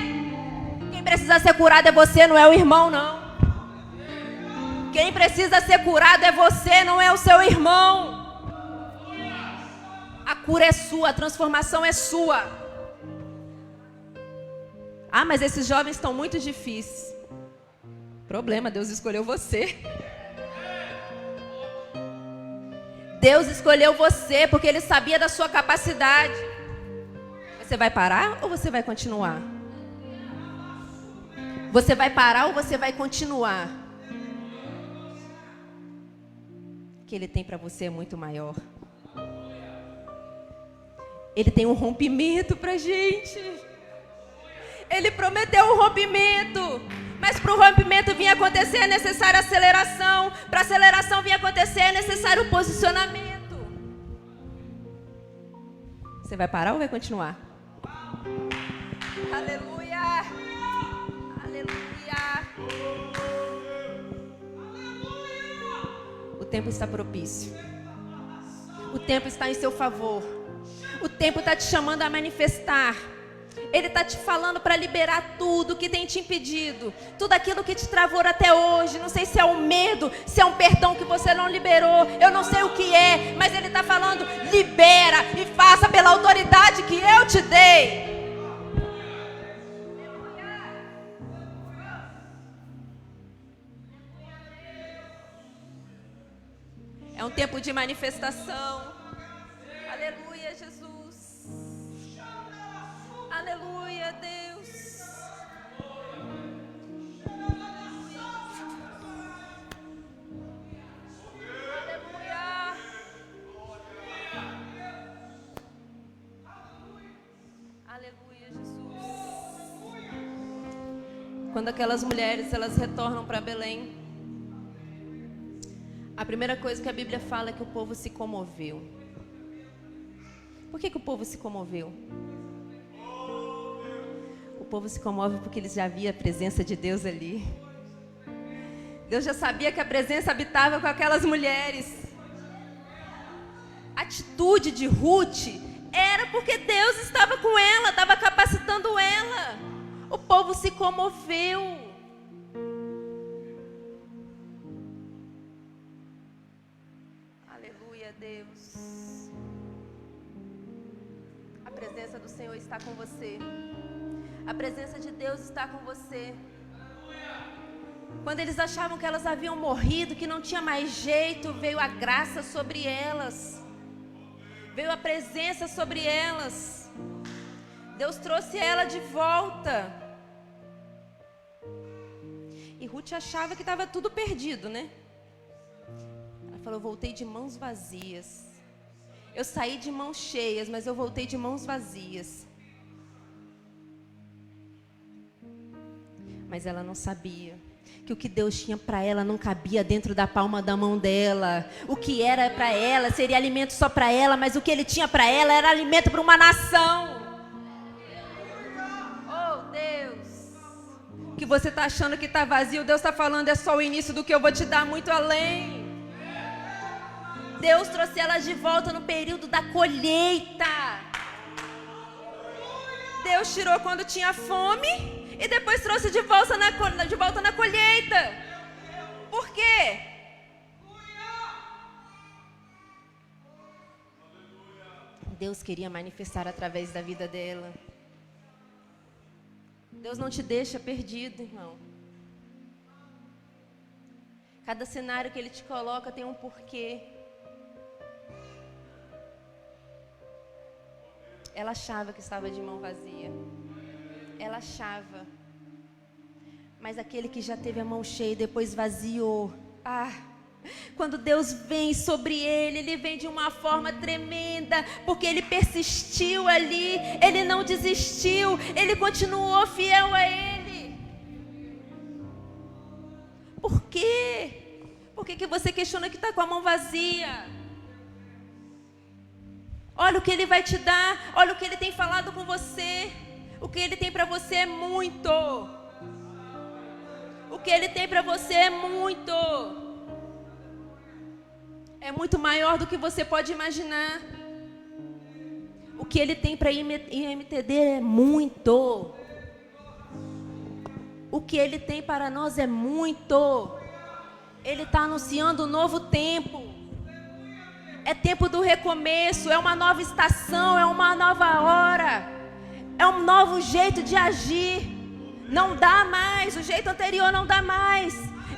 Quem precisa ser curado é você, não é o irmão, não. Quem precisa ser curado é você, não é o seu irmão. A cura é sua, a transformação é sua. Ah, mas esses jovens estão muito difíceis. Problema, Deus escolheu você. Deus escolheu você porque Ele sabia da sua capacidade. Você vai parar ou você vai continuar? Você vai parar ou você vai continuar? O que Ele tem para você é muito maior. Ele tem um rompimento para a gente. Ele prometeu um rompimento. Mas para o rompimento vir acontecer é necessária aceleração. Para a aceleração vir acontecer é necessário posicionamento. Você vai parar ou vai continuar? Aleluia! Aleluia! O tempo está propício. O tempo está em seu favor. O tempo está te chamando a manifestar. Ele está te falando para liberar tudo que tem te impedido. Tudo aquilo que te travou até hoje. Não sei se é um medo, se é um perdão que você não liberou. Eu não sei o que é, mas Ele está falando, libera e faça pela autoridade que eu te dei. É um tempo de manifestação. Aleluia, Jesus. Aleluia, Deus. Aleluia. Aleluia, Jesus. Quando aquelas mulheres, elas retornam para Belém, a primeira coisa que a Bíblia fala é que o povo se comoveu. Por que o povo se comoveu? O povo se comove porque eles já viam a presença de Deus ali. Deus já sabia que a presença habitava com aquelas mulheres. A atitude de Ruth era porque Deus estava com ela, estava capacitando ela. O povo se comoveu. Aleluia, Deus. A presença do Senhor está com você. A presença de Deus está com você. Quando eles achavam que elas haviam morrido, que não tinha mais jeito, veio a graça sobre elas. Veio a presença sobre elas. Deus trouxe ela de volta. E Ruth achava que estava tudo perdido, né? Ela falou, eu voltei de mãos vazias. Eu saí de mãos cheias, mas eu voltei de mãos vazias. Mas ela não sabia que o que Deus tinha para ela não cabia dentro da palma da mão dela. O que era para ela seria alimento só para ela, mas o que Ele tinha para ela era alimento para uma nação. Oh, Deus. O que você está achando que está vazio, Deus está falando, é só o início do que eu vou te dar muito além. Deus trouxe elas de volta no período da colheita. Deus tirou quando tinha fome e depois trouxe de volta na colheita. Por quê? Deus queria manifestar através da vida dela. Deus não te deixa perdido, irmão. Cada cenário que Ele te coloca tem um porquê. Ela achava que estava de mão vazia. Ela achava. Mas aquele que já teve a mão cheia e depois vaziou. Quando Deus vem sobre ele, Ele vem de uma forma tremenda. Porque ele persistiu ali. Ele não desistiu. Ele continuou fiel a Ele. Por quê? Por que você questiona que está com a mão vazia? Olha o que Ele vai te dar. Olha o que Ele tem falado com você. O que Ele tem para você é muito. O que Ele tem para você é muito. É muito maior do que você pode imaginar. O que Ele tem para IMTD é muito. O que Ele tem para nós é muito. Ele está anunciando um novo tempo. É tempo do recomeço, é uma nova estação, é uma nova hora. É um novo jeito de agir. Não dá mais, o jeito anterior não dá mais.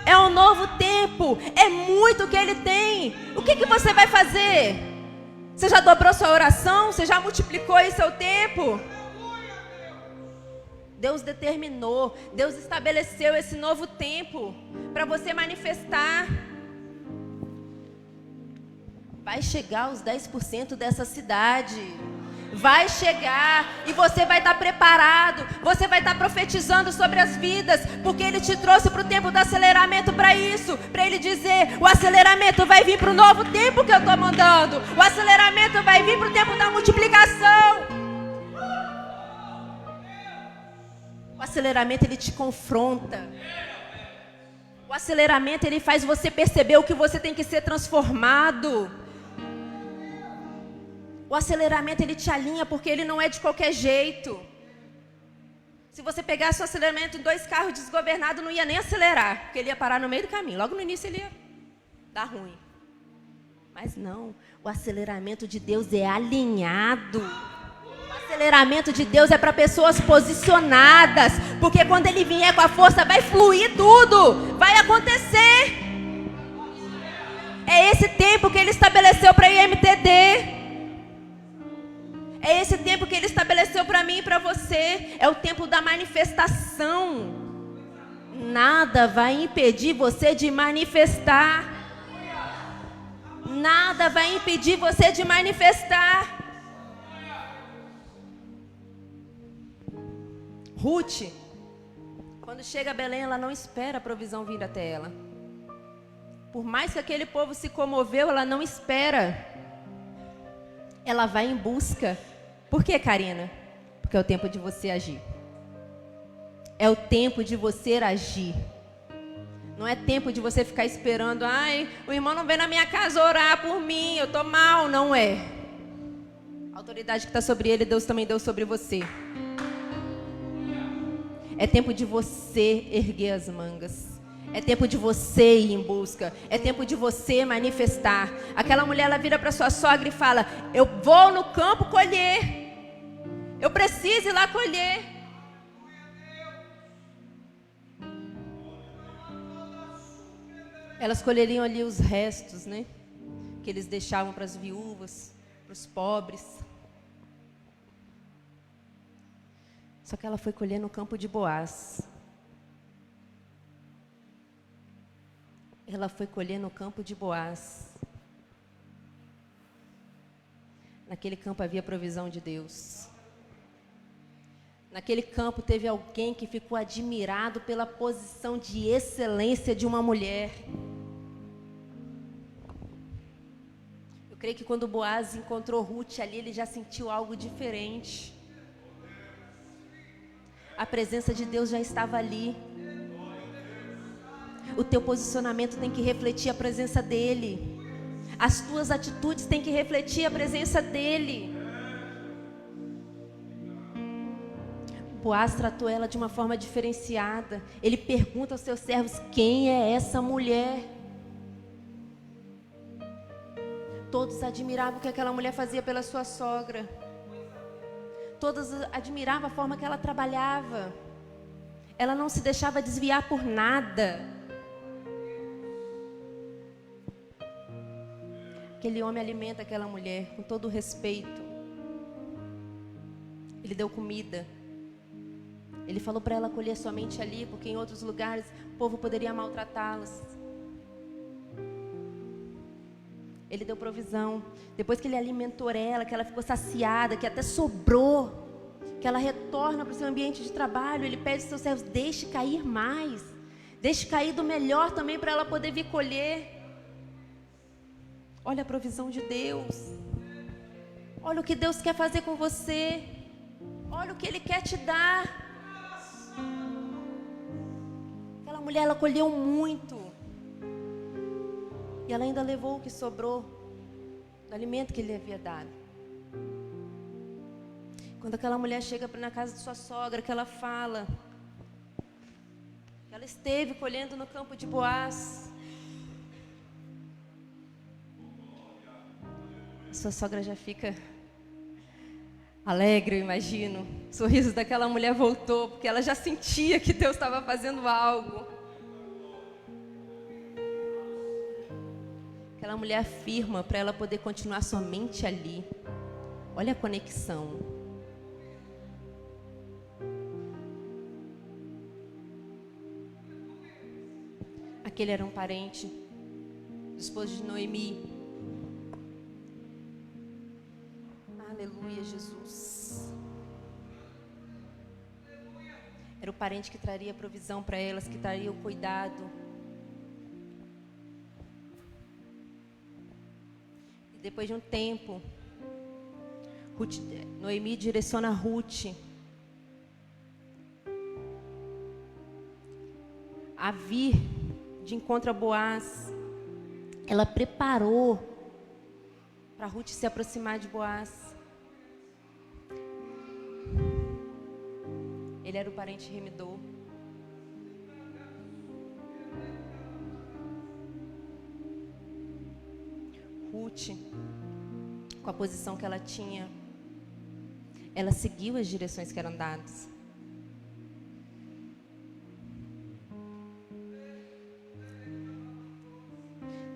É um novo tempo, é muito que Ele tem. O que você vai fazer? Você já dobrou sua oração? Você já multiplicou aí seu tempo? Deus determinou, Deus estabeleceu esse novo tempo para você manifestar. Vai chegar os 10% dessa cidade. Vai chegar e você vai estar preparado. Você vai estar profetizando sobre as vidas. Porque Ele te trouxe para o tempo do aceleramento para isso. Para Ele dizer, o aceleramento vai vir para o novo tempo que eu estou mandando. O aceleramento vai vir para o tempo da multiplicação. O aceleramento, ele te confronta. O aceleramento, ele faz você perceber o que você tem que ser transformado. O aceleramento, ele te alinha porque ele não é de qualquer jeito. Se você pegasse o aceleramento em 2 carros desgovernados, não ia nem acelerar, porque ele ia parar no meio do caminho. Logo no início ele ia dar ruim. Mas não, o aceleramento de Deus é alinhado. O aceleramento de Deus é para pessoas posicionadas, porque quando ele vier com a força, vai fluir tudo, vai acontecer. É esse tempo que ele estabeleceu para a IMTD. É esse tempo que ele estabeleceu para mim e para você. É o tempo da manifestação. Nada vai impedir você de manifestar. Nada vai impedir você de manifestar. Ruth, quando chega a Belém, ela não espera a provisão vir até ela. Por mais que aquele povo se comoveu, ela não espera. Ela vai em busca. Por quê, Karina? Porque é o tempo de você agir. É o tempo de você agir. Não é tempo de você ficar esperando. Ai, o irmão não vem na minha casa orar por mim, eu estou mal. Não é. A autoridade que está sobre ele, Deus também deu sobre você. É tempo de você erguer as mangas. É tempo de você ir em busca. É tempo de você manifestar. Aquela mulher, ela vira para sua sogra e fala: eu vou no campo colher. Eu preciso ir lá colher. Elas colheriam ali os restos, né? Que eles deixavam para as viúvas, para os pobres. Só que ela foi colher no campo de Boaz. Ela foi colher no campo de Boaz. Naquele campo havia provisão de Deus. Naquele campo teve alguém que ficou admirado pela posição de excelência de uma mulher. Eu creio que quando Boaz encontrou Ruth ali, ele já sentiu algo diferente. A presença de Deus já estava ali. O teu posicionamento tem que refletir a presença dele. As tuas atitudes têm que refletir a presença dele. Boaz tratou ela de uma forma diferenciada. Ele pergunta aos seus servos: quem é essa mulher? Todos admiravam o que aquela mulher fazia pela sua sogra. Todos admiravam a forma que ela trabalhava. Ela não se deixava desviar por nada. Aquele homem alimenta aquela mulher com todo o respeito. Ele deu comida. Ele falou para ela colher somente ali, porque em outros lugares o povo poderia maltratá-las. Ele deu provisão. Depois que ele alimentou ela, que ela ficou saciada, que até sobrou, que ela retorna para o seu ambiente de trabalho, ele pede aos seus servos: deixe cair mais. Deixe cair do melhor também para ela poder vir colher. Olha a provisão de Deus. Olha o que Deus quer fazer com você. Olha o que Ele quer te dar. Aquela mulher, ela colheu muito. E ela ainda levou o que sobrou do alimento que Ele havia dado. Quando aquela mulher chega na casa de sua sogra, que ela fala que ela esteve colhendo no campo de Boaz. Sua sogra já fica alegre, eu imagino. O sorriso daquela mulher voltou, porque ela já sentia que Deus estava fazendo algo. Aquela mulher afirma para ela poder continuar somente ali. Olha a conexão. Aquele era um parente do esposo de Noemi. Aleluia, Jesus. Era o parente que traria provisão para elas, que traria o cuidado. E depois de um tempo, Noemi direciona Ruth a vir de encontro a Boaz. Ela preparou para Ruth se aproximar de Boaz. Ele era o parente remidor. Ruth, com a posição que ela tinha, ela seguiu as direções que eram dadas.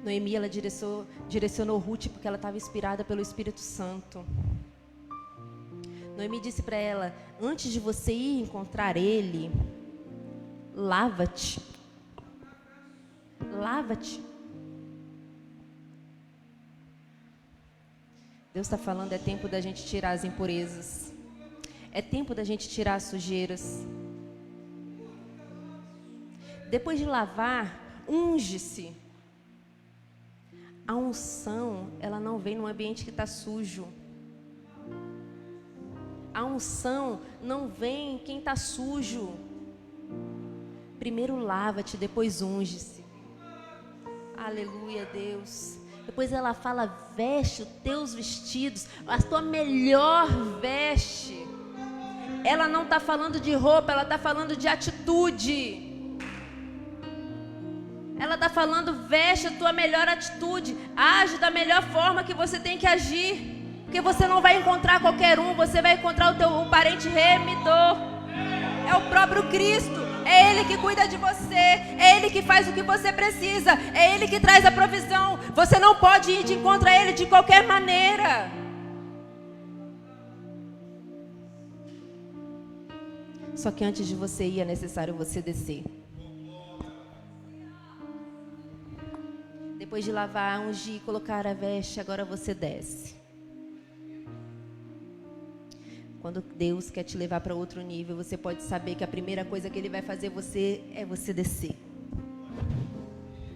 Noemi, ela direcionou Ruth porque ela estava inspirada pelo Espírito Santo. Noemi disse para ela: antes de você ir encontrar ele, lava-te. Lava-te. Deus está falando, é tempo da gente tirar as impurezas. É tempo da gente tirar as sujeiras. Depois de lavar, unge-se. A unção, ela não vem num ambiente que está sujo. A unção não vem em quem está sujo. Primeiro lava-te, depois unge-se. Aleluia, Deus. Depois ela fala: veste os teus vestidos, a tua melhor veste. Ela não está falando de roupa, ela está falando de atitude. Ela está falando: veste a tua melhor atitude, age da melhor forma que você tem que agir. Porque você não vai encontrar qualquer um, você vai encontrar o parente remidor. É o próprio Cristo. É Ele que cuida de você, é Ele que faz o que você precisa, é Ele que traz a provisão. Você não pode ir de encontro a Ele de qualquer maneira. Só que antes de você ir, é necessário você descer. Depois de lavar, ungir, colocar a veste, agora você desce. Quando Deus quer te levar para outro nível, você pode saber que a primeira coisa que Ele vai fazer é você descer.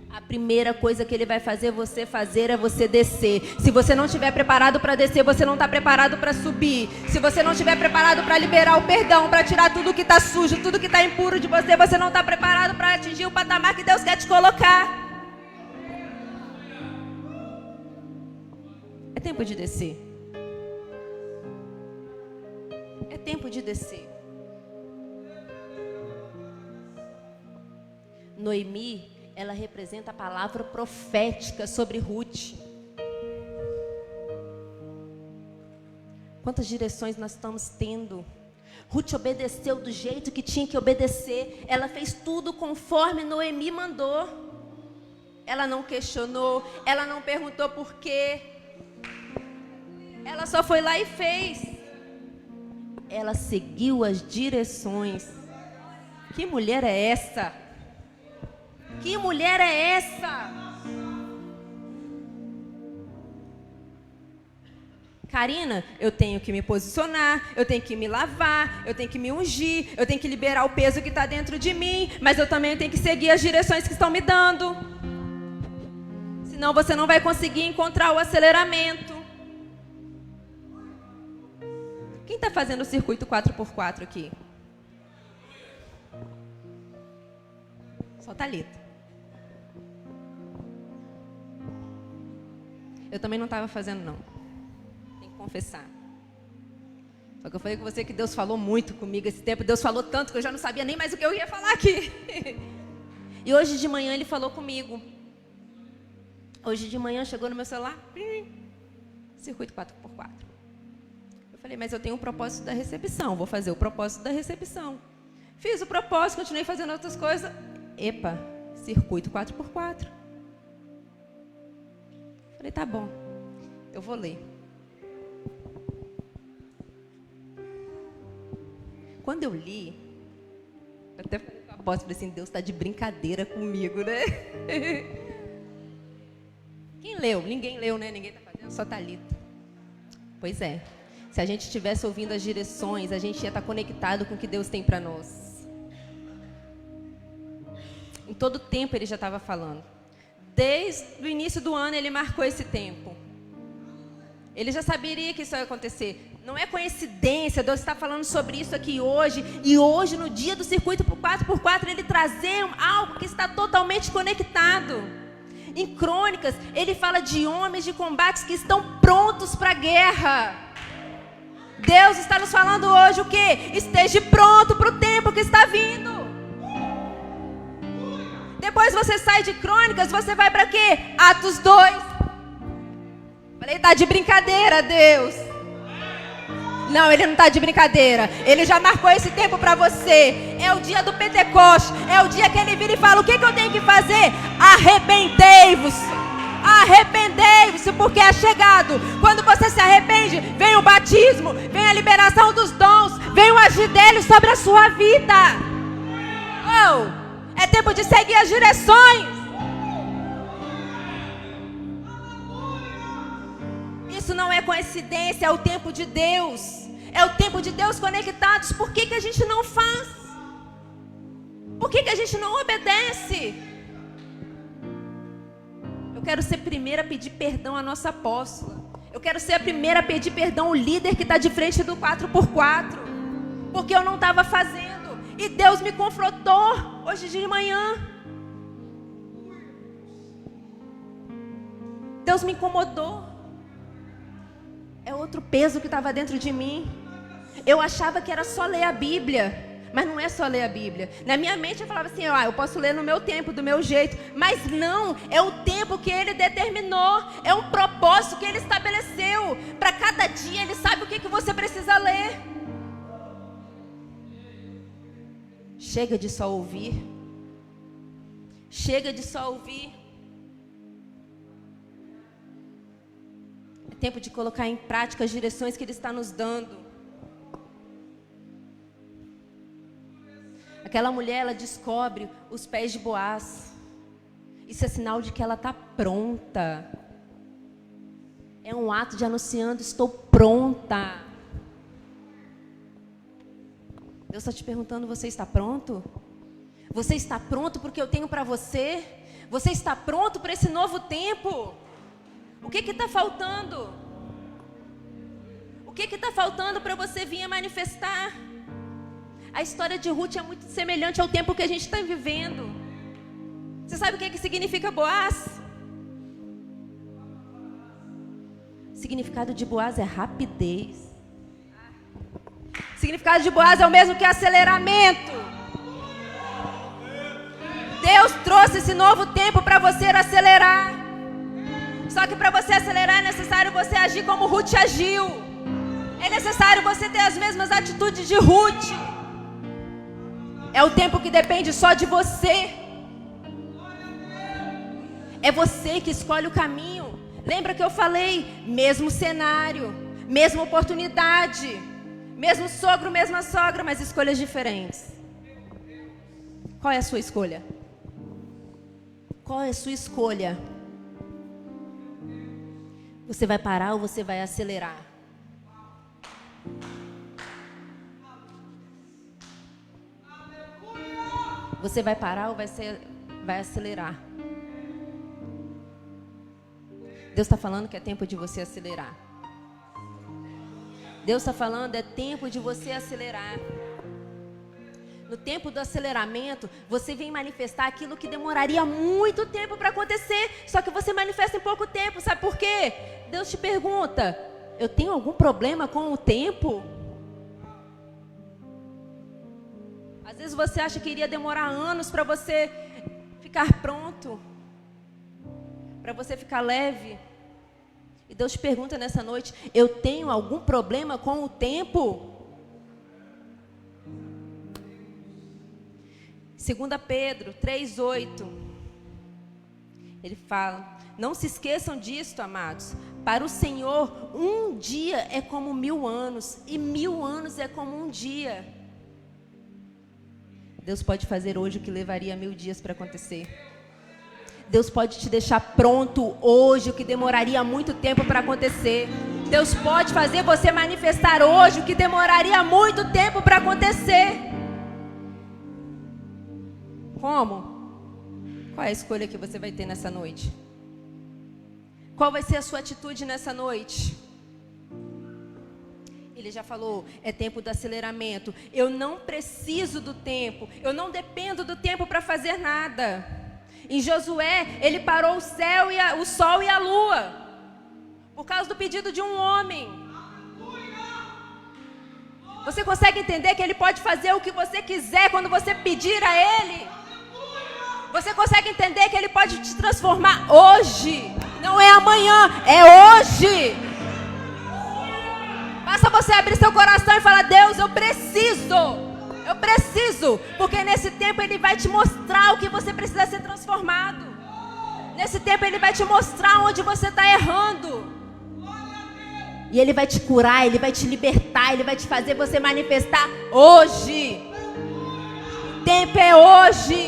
A primeira coisa que Ele vai fazer é você descer. Se você não estiver preparado para descer, você não está preparado para subir. Se você não estiver preparado para liberar o perdão, para tirar tudo que está sujo, tudo que está impuro de você, você não está preparado para atingir o patamar que Deus quer te colocar. É tempo de descer. É tempo de descer. Noemi, ela representa a palavra profética sobre Ruth. Quantas direções nós estamos tendo? Ruth obedeceu do jeito que tinha que obedecer. Ela fez tudo conforme Noemi mandou. Ela não questionou, ela não perguntou por quê. Ela só foi lá e fez. Ela seguiu as direções. Que mulher é essa? Que mulher é essa? Karina, eu tenho que me posicionar, eu tenho que me lavar, eu tenho que me ungir, eu tenho que liberar o peso que está dentro de mim, mas eu também tenho que seguir as direções que estão me dando. Senão você não vai conseguir encontrar o aceleramento. Quem está fazendo o circuito 4x4 aqui? Só Thalita. Eu também não estava fazendo, não. Tem que confessar. Só que eu falei com você que Deus falou muito comigo esse tempo. Deus falou tanto que eu já não sabia nem mais o que eu ia falar aqui. E hoje de manhã Ele falou comigo. Hoje de manhã chegou no meu celular. Circuito 4x4. Falei, mas eu tenho um propósito da recepção, vou fazer o propósito da recepção. Fiz o propósito, continuei fazendo outras coisas. Epa, circuito 4x4. Falei, tá bom, eu vou ler. Quando eu li, eu até falei com a apóstolo, falei assim, Deus está de brincadeira comigo, né? Quem leu? Ninguém leu, né? Ninguém está fazendo, só Thalita. Pois é. Se a gente estivesse ouvindo as direções, a gente ia estar conectado com o que Deus tem para nós. Em todo tempo Ele já estava falando. Desde o início do ano Ele marcou esse tempo. Ele já saberia que isso ia acontecer. Não é coincidência Deus está falando sobre isso aqui hoje. E hoje, no dia do circuito 4x4, Ele trazer algo que está totalmente conectado. Em Crônicas, ele fala de homens de combates que estão prontos para a guerra. Deus está nos falando hoje o quê? Esteja pronto para o tempo que está vindo. Depois você sai de Crônicas, você vai para quê? Atos 2. Falei, tá de brincadeira, Deus. Não, ele não está de brincadeira. Ele já marcou esse tempo para você. É o dia do Pentecostes. É o dia que ele vira e fala, o que eu tenho que fazer? Arrependei-vos. Arrependei-vos, porque é chegado. Quando você se arrepende, vem o batismo, vem a liberação dos dons, vem o agir dele sobre a sua vida. Oh, é tempo de seguir as direções. Isso não é coincidência, é o tempo de Deus. É o tempo de Deus conectados. Por que a gente não faz? Por que a gente não obedece? Eu quero ser a primeira a pedir perdão à nossa apóstola. Eu quero ser a primeira a pedir perdão ao líder que está de frente do 4x4. Porque eu não estava fazendo. E Deus me confrontou hoje de manhã. Deus me incomodou. É outro peso que estava dentro de mim. Eu achava que era só ler a Bíblia, mas não é só ler a Bíblia. Na minha mente eu falava assim, eu posso ler no meu tempo, do meu jeito. Mas não, é o tempo que Ele determinou. É um propósito que Ele estabeleceu. Para cada dia Ele sabe o que você precisa ler. Chega de só ouvir. Chega de só ouvir. É tempo de colocar em prática as direções que Ele está nos dando. Aquela mulher, ela descobre os pés de Boaz. Isso é sinal de que ela está pronta. É um ato de anunciando, estou pronta. Deus está te perguntando, você está pronto? Você está pronto porque eu tenho para você? Você está pronto para esse novo tempo? O que está faltando? O que está faltando para você vir a manifestar? A história de Ruth é muito semelhante ao tempo que a gente está vivendo. Você sabe o que significa Boaz? O significado de Boaz é rapidez. O significado de Boaz é o mesmo que aceleramento. Deus trouxe esse novo tempo para você acelerar. Só que para você acelerar é necessário você agir como Ruth agiu. É necessário você ter as mesmas atitudes de Ruth. É o tempo que depende só de você. É você que escolhe o caminho. Lembra que eu falei? Mesmo cenário, mesma oportunidade, mesmo sogro, mesma sogra, mas escolhas diferentes. Qual é a sua escolha? Qual é a sua escolha? Você vai parar ou você vai acelerar? Você vai parar ou vai acelerar? Deus está falando que é tempo de você acelerar. Deus está falando, é tempo de você acelerar. No tempo do aceleramento, você vem manifestar aquilo que demoraria muito tempo para acontecer. Só que você manifesta em pouco tempo. Sabe por quê? Deus te pergunta, eu tenho algum problema com o tempo? Às vezes você acha que iria demorar anos para você ficar pronto, para você ficar leve. E Deus te pergunta nessa noite, eu tenho algum problema com o tempo? 2 Pedro 3,8, ele fala, não se esqueçam disto, amados, para o Senhor um dia é como 1000 anos, e 1000 anos é como um dia. Deus pode fazer hoje o que levaria 1000 dias para acontecer. Deus pode te deixar pronto hoje o que demoraria muito tempo para acontecer. Deus pode fazer você manifestar hoje o que demoraria muito tempo para acontecer. Como? Qual é a escolha que você vai ter nessa noite? Qual vai ser a sua atitude nessa noite? Ele já falou, é tempo do aceleramento. Eu não preciso do tempo. Eu não dependo do tempo para fazer nada. Em Josué, ele parou o sol e a lua, por causa do pedido de um homem. Você consegue entender que ele pode fazer o que você quiser quando você pedir a ele? Você consegue entender que ele pode te transformar hoje? Não é amanhã, é hoje. Basta você abrir seu coração e falar: Deus, eu preciso, porque nesse tempo Ele vai te mostrar o que você precisa ser transformado. Nesse tempo Ele vai te mostrar onde você está errando. E Ele vai te curar, Ele vai te libertar, Ele vai te fazer você manifestar hoje. O tempo é hoje.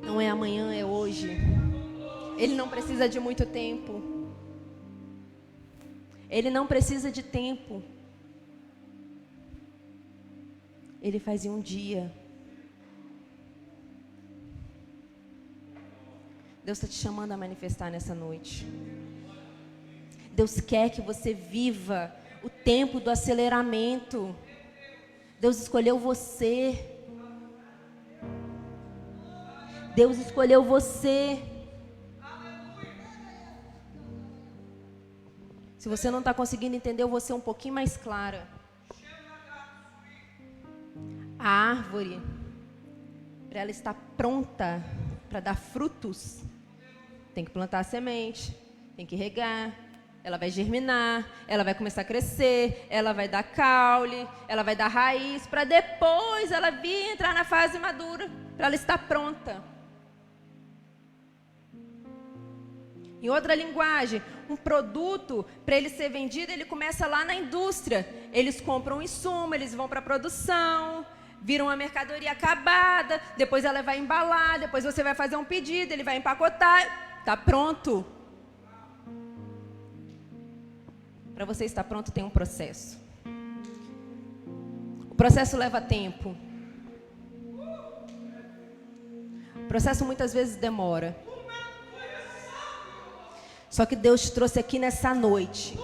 Não é amanhã, é hoje. Ele não precisa de muito tempo. Ele não precisa de tempo. Ele faz em um dia. Deus está te chamando a manifestar nessa noite. Deus quer que você viva o tempo do aceleramento. Deus escolheu você. Deus escolheu você. Se você não está conseguindo entender, eu vou ser um pouquinho mais clara. A árvore, para ela estar pronta para dar frutos, tem que plantar a semente, tem que regar, ela vai germinar, ela vai começar a crescer, ela vai dar caule, ela vai dar raiz, para depois ela vir entrar na fase madura, para ela estar pronta. Em outra linguagem, um produto, para ele ser vendido, ele começa lá na indústria. Eles compram um insumo, eles vão para a produção, viram uma mercadoria acabada, depois ela vai embalar, depois você vai fazer um pedido, ele vai empacotar, está pronto. Para você estar pronto tem um processo. O processo leva tempo. O processo muitas vezes demora. Só que Deus te trouxe aqui nessa noite.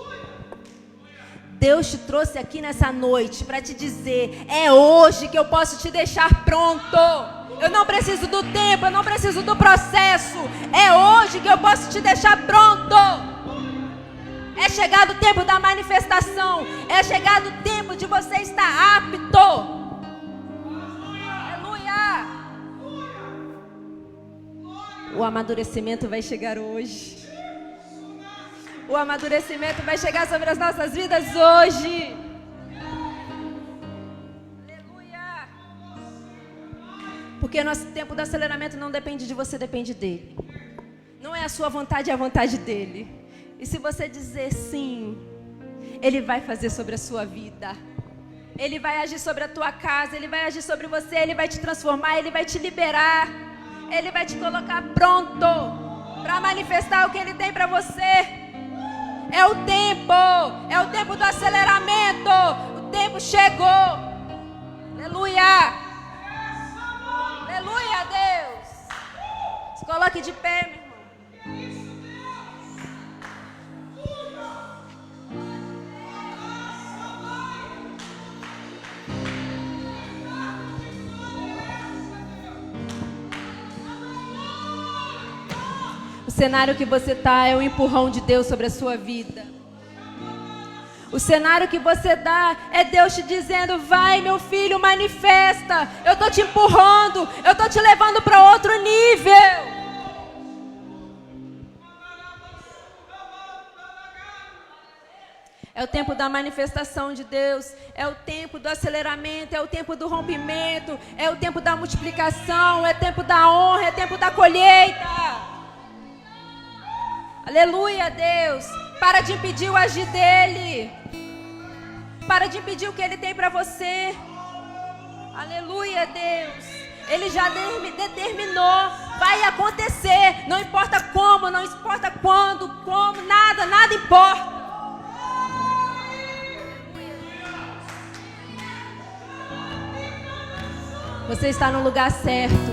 Deus te trouxe aqui nessa noite para te dizer: é hoje que eu posso te deixar pronto. Eu não preciso do tempo, eu não preciso do processo. É hoje que eu posso te deixar pronto. É chegado o tempo da manifestação. É chegado o tempo de você estar apto. Aleluia. O amadurecimento vai chegar hoje. O amadurecimento vai chegar sobre as nossas vidas hoje. Aleluia. Porque nosso tempo do aceleramento não depende de você, depende dele. Não é a sua vontade, é a vontade dele. E se você dizer sim, ele vai fazer sobre a sua vida. Ele vai agir sobre a tua casa, ele vai agir sobre você, ele vai te transformar, ele vai te liberar. Ele vai te colocar pronto para manifestar o que ele tem para você. É o tempo do aceleramento. O tempo chegou. Aleluia. Aleluia, Deus. Se coloque de pé, meu irmão. O cenário que você está é um empurrão de Deus sobre a sua vida. O cenário que você dá é Deus te dizendo: vai, meu filho, manifesta. Eu estou te empurrando, eu estou te levando para outro nível. É o tempo da manifestação de Deus, é o tempo do aceleramento, é o tempo do rompimento, é o tempo da multiplicação, é o tempo da honra, é o tempo da colheita. Aleluia, Deus. Para de impedir o agir dele. Para de impedir o que ele tem para você. Aleluia, Deus. Ele já determinou. Vai acontecer. Não importa como, não importa quando, como, nada importa. Você está no lugar certo.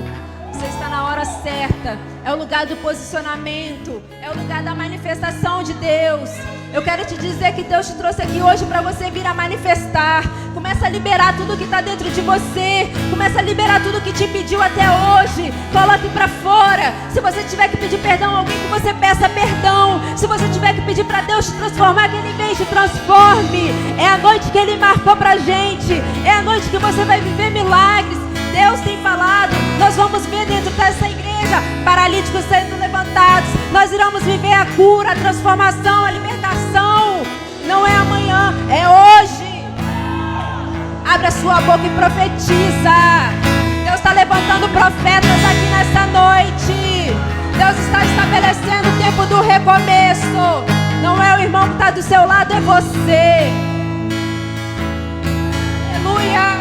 Você está na hora certa. É o lugar do posicionamento. É o lugar da manifestação de Deus. Eu quero te dizer que Deus te trouxe aqui hoje para você vir a manifestar. Começa a liberar tudo que está dentro de você. Começa a liberar tudo que te pediu até hoje. Coloque para fora. Se você tiver que pedir perdão a alguém, que você peça perdão. Se você tiver que pedir para Deus te transformar, que Ele vem e te transforme. É a noite que Ele marcou pra gente. É a noite que você vai viver milagres. Deus tem falado. Nós vamos ver dentro dessa igreja paralíticos sendo levantados. Nós iremos viver a cura, a transformação, a libertação. Não é amanhã, é hoje. Abra sua boca e profetiza. Deus está levantando profetas aqui nessa noite. Deus está estabelecendo o tempo do recomeço. Não é o irmão que está do seu lado, é você. Aleluia.